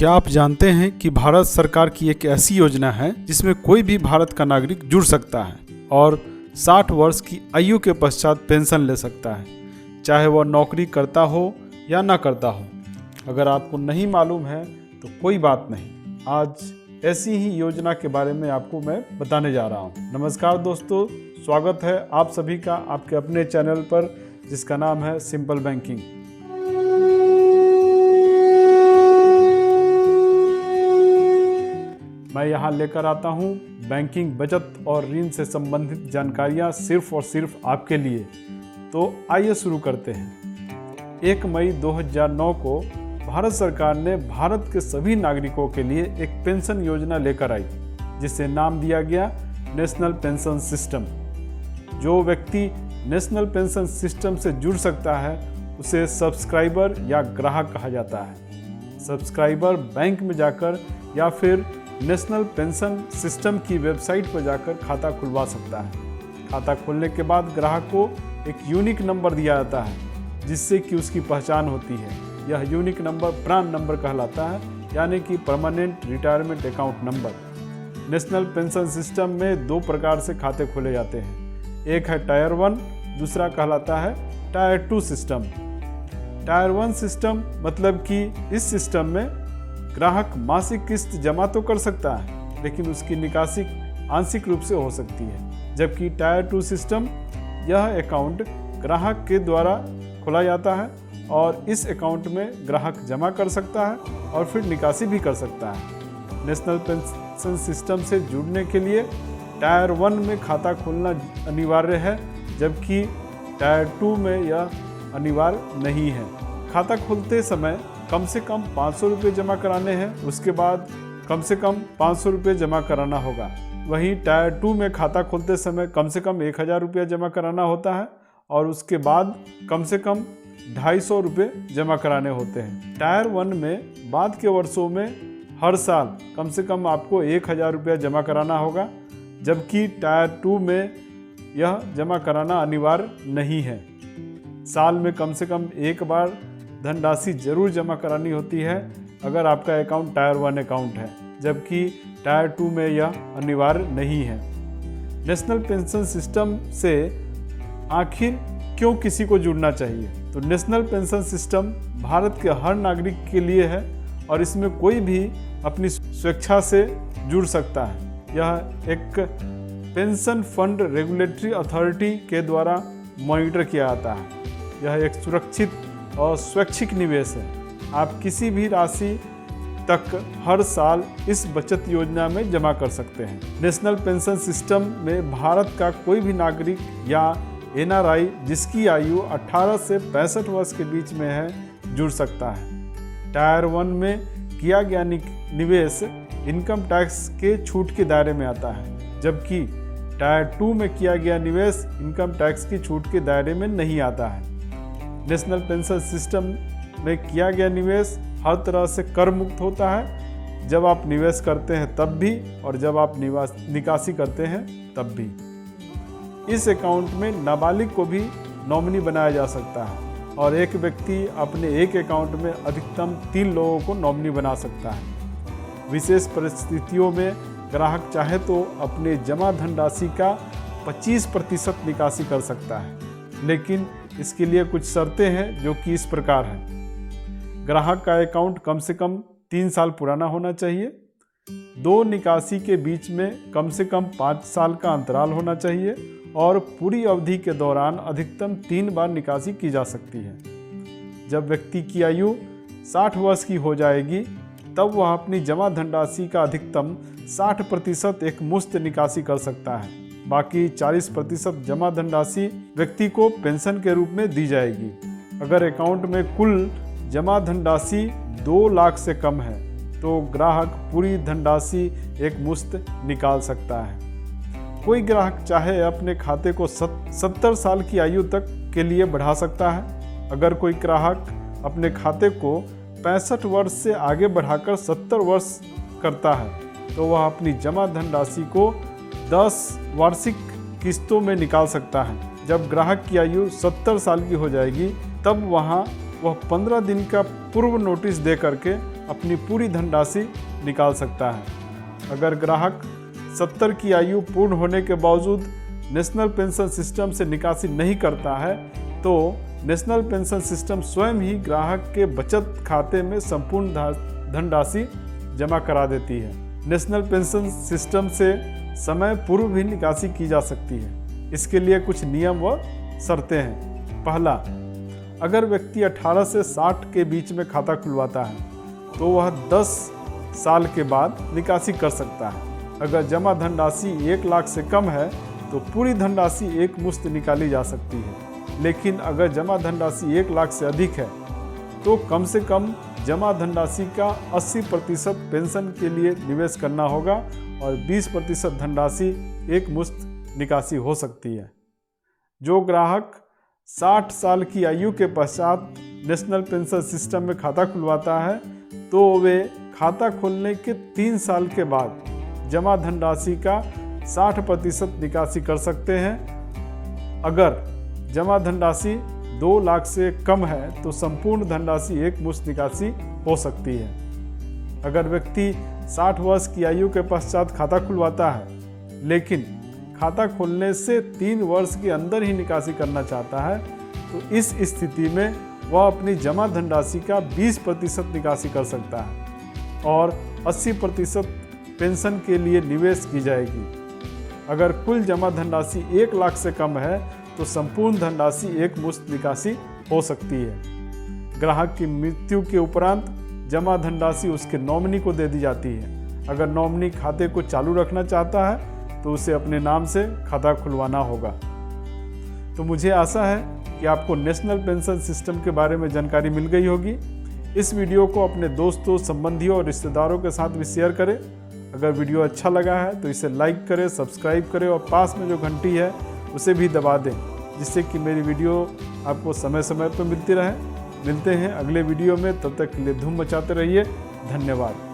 क्या आप जानते हैं कि भारत सरकार की एक ऐसी योजना है जिसमें कोई भी भारत का नागरिक जुड़ सकता है और 60 वर्ष की आयु के पश्चात पेंशन ले सकता है, चाहे वह नौकरी करता हो या ना करता हो। अगर आपको नहीं मालूम है तो कोई बात नहीं, आज ऐसी ही योजना के बारे में आपको मैं बताने जा रहा हूँ। नमस्कार दोस्तों, स्वागत है आप सभी का आपके अपने चैनल पर जिसका नाम है सिंपल बैंकिंग। मैं यहाँ लेकर आता हूँ बैंकिंग, बचत और ऋण से संबंधित जानकारियाँ सिर्फ और सिर्फ आपके लिए। तो आइए शुरू करते हैं। 1 मई 2009 को भारत सरकार ने भारत के सभी नागरिकों के लिए एक पेंशन योजना लेकर आई, जिसे नाम दिया गया नेशनल पेंशन सिस्टम। जो व्यक्ति नेशनल पेंशन सिस्टम से जुड़ सकता है उसे सब्सक्राइबर या ग्राहक कहा जाता है। सब्सक्राइबर बैंक में जाकर या फिर नेशनल पेंशन सिस्टम की वेबसाइट पर जाकर खाता खुलवा सकता है। खाता खोलने के बाद ग्राहक को एक यूनिक नंबर दिया जाता है जिससे कि उसकी पहचान होती है। यह यूनिक नंबर प्रान नंबर कहलाता है, यानी कि permanent retirement account number. National pension system में 2 प्रकार से खाते खोले जाते हैं। एक है टायर 1, दूसरा कहलाता है टायर 2 सिस्टम। टायर 1 सिस्टम मतलब कि इस सिस्टम में ग्राहक मासिक किस्त जमा तो कर सकता है, लेकिन उसकी निकासी आंशिक रूप से हो सकती है। जबकि टायर 2 सिस्टम, यह अकाउंट ग्राहक के द्वारा खोला जाता है और इस अकाउंट में ग्राहक जमा कर सकता है और फिर निकासी भी कर सकता है। नेशनल पेंशन सिस्टम से जुड़ने के लिए टायर 1 में खाता खोलना अनिवार्य है, जबकि टायर 2 में यह अनिवार्य नहीं है। खाता खोलते समय कम से कम 500 रुपये जमा कराने हैं, उसके बाद कम से कम 500 रुपये जमा कराना होगा। वहीं टायर 2 में खाता खोलते समय कम से कम 1000 रुपया जमा कराना होता है और उसके बाद कम से कम 250 रुपये जमा कराने होते हैं। टायर 1 में बाद के वर्षों में हर साल कम से कम आपको 1000 रुपया जमा कराना होगा, जबकि टायर 2 में यह जमा कराना अनिवार्य नहीं है। साल में कम से कम एक बार धनराशि जरूर जमा करानी होती है अगर आपका अकाउंट टायर 1 अकाउंट है, जबकि टायर 2 में यह अनिवार्य नहीं है। नेशनल पेंशन सिस्टम से आखिर क्यों किसी को जुड़ना चाहिए? तो नेशनल पेंशन सिस्टम भारत के हर नागरिक के लिए है और इसमें कोई भी अपनी स्वेच्छा से जुड़ सकता है। यह एक पेंशन फंड रेगुलेटरी अथॉरिटी के द्वारा मॉनिटर किया जाता है। यह एक सुरक्षित और स्वैच्छिक निवेश है। आप किसी भी राशि तक हर साल इस बचत योजना में जमा कर सकते हैं। नेशनल पेंशन सिस्टम में भारत का कोई भी नागरिक या NRI जिसकी आयु 18 से 65 वर्ष के बीच में है जुड़ सकता है। टायर 1 में किया गया निवेश इनकम टैक्स के छूट के दायरे में आता है, जबकि टायर 2 में किया गया निवेश इनकम टैक्स की छूट के दायरे में नहीं आता है। नेशनल पेंशन सिस्टम में किया गया निवेश हर तरह से कर मुक्त होता है, जब आप निवेश करते हैं तब भी और जब आप निकासी करते हैं तब भी। इस अकाउंट में नाबालिग को भी नॉमिनी बनाया जा सकता है और एक व्यक्ति अपने एक अकाउंट में अधिकतम 3 लोगों को नॉमिनी बना सकता है। विशेष परिस्थितियों में ग्राहक चाहे तो अपने जमा धनराशि का 25% निकासी कर सकता है, लेकिन इसके लिए कुछ शर्तें हैं जो कि इस प्रकार हैं। ग्राहक का अकाउंट कम से कम 3 साल पुराना होना चाहिए। 2 निकासी के बीच में कम से कम 5 साल का अंतराल होना चाहिए और पूरी अवधि के दौरान अधिकतम 3 बार निकासी की जा सकती है। जब व्यक्ति की आयु 60 वर्ष की हो जाएगी तब वह अपनी जमा धनराशि का अधिकतम 60% एक मुश्त निकासी कर सकता है। बाकी 40% जमा धनराशि व्यक्ति को पेंशन के रूप में दी जाएगी। अगर अकाउंट में कुल जमा धनराशि 2 लाख से कम है तो ग्राहक पूरी धनराशि एक मुश्त निकाल सकता है। कोई ग्राहक चाहे अपने खाते को 70 साल की आयु तक के लिए बढ़ा सकता है। अगर कोई ग्राहक अपने खाते को 65 वर्ष से आगे बढ़ाकर 70 वर्ष करता है तो वह अपनी जमा धनराशि को 10 वार्षिक किस्तों में निकाल सकता है। जब ग्राहक की आयु 70 साल की हो जाएगी तब वह 15 दिन का पूर्व नोटिस दे करके अपनी पूरी धनराशि निकाल सकता है। अगर ग्राहक 70 की आयु पूर्ण होने के बावजूद नेशनल पेंशन सिस्टम से निकासी नहीं करता है तो नेशनल पेंशन सिस्टम स्वयं ही ग्राहक के बचत खाते में संपूर्ण धनराशि जमा करा देती है। नेशनल पेंशन सिस्टम से समय पूर्व भी निकासी की जा सकती है। इसके लिए कुछ नियम व शर्तें हैं। पहला, अगर व्यक्ति 18 से 60 के बीच में खाता खुलवाता है तो वह 10 साल के बाद निकासी कर सकता है। अगर जमा धनराशि 1 लाख से कम है तो पूरी धनराशि एक मुश्त निकाली जा सकती है। लेकिन अगर जमा धनराशि 1 लाख से अधिक है तो कम से कम जमा धनराशि का 80% पेंशन के लिए निवेश करना होगा और 20% धनराशि एक मुश्त निकासी हो सकती है। जो ग्राहक 60 साल की आयु के पश्चात नेशनल पेंशन सिस्टम में खाता खुलवाता है तो वे खाता खोलने के 3 साल के बाद जमा धनराशि का 60% निकासी कर सकते हैं। अगर जमा धनराशि 2 लाख से कम है तो संपूर्ण धनराशि एक मुश्त निकासी हो सकती है। अगर व्यक्ति 60 वर्ष की आयु के पश्चात खाता खुलवाता है लेकिन खाता खोलने से 3 वर्ष के अंदर ही निकासी करना चाहता है तो इस स्थिति में वह अपनी जमा धनराशि का 20% निकासी कर सकता है और 80% पेंशन के लिए निवेश की जाएगी। अगर कुल जमा धनराशि 1 लाख से कम है तो संपूर्ण धनराशि एक मुश्त निकासी हो सकती है। ग्राहक की मृत्यु के उपरांत जमा धनराशि उसके नॉमिनी को दे दी जाती है। अगर नॉमिनी खाते को चालू रखना चाहता है तो उसे अपने नाम से खाता खुलवाना होगा। तो मुझे आशा है कि आपको नेशनल पेंशन सिस्टम के बारे में जानकारी मिल गई होगी। इस वीडियो को अपने दोस्तों, संबंधियों और रिश्तेदारों के साथ भी शेयर करें। अगर वीडियो अच्छा लगा है तो इसे लाइक करें, सब्सक्राइब करें और पास में जो घंटी है उसे भी दबा दें, जिससे कि मेरी वीडियो आपको समय समय पर मिलती रहे। मिलते हैं अगले वीडियो में, तब तक के लिए धूम मचाते रहिए। धन्यवाद।